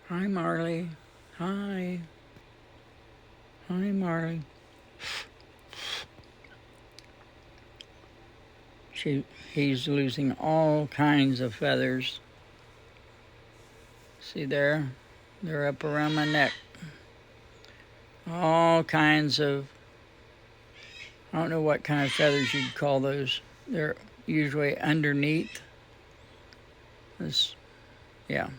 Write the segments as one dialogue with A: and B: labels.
A: Hi, Marley. Hi. Hi, Marley. He's losing all kinds of feathers. See there? They're up around my neck. All kinds of, I don't know what kind of feathers you'd call those. They're usually underneath. This, yeah.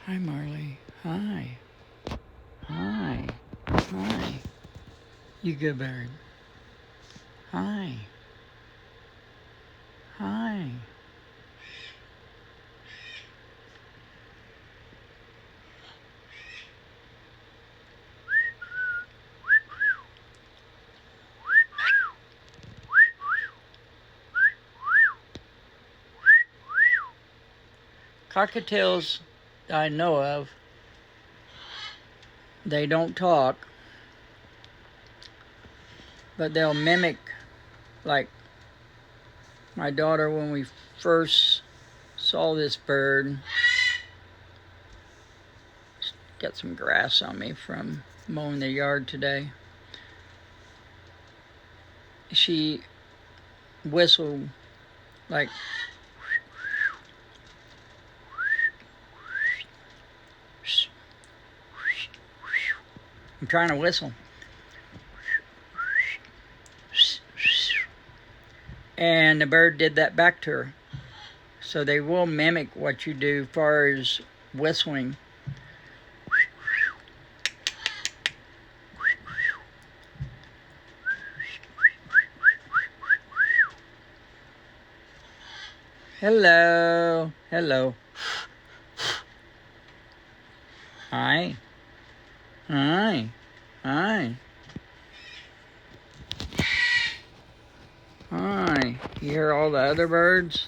A: Hi, Marley. Hi. Hi. Hi. You good bird. Hi. Hi. Cockatiels I know of, they don't talk, but they'll mimic, like my daughter when we first saw this bird. Got some grass on me from mowing the yard today. She whistled like I'm trying to whistle. And the bird did that back to her. So they will mimic what you do as far as whistling. Hello. Hello. Hi. Hi. Hi. Hi. You hear all the other birds?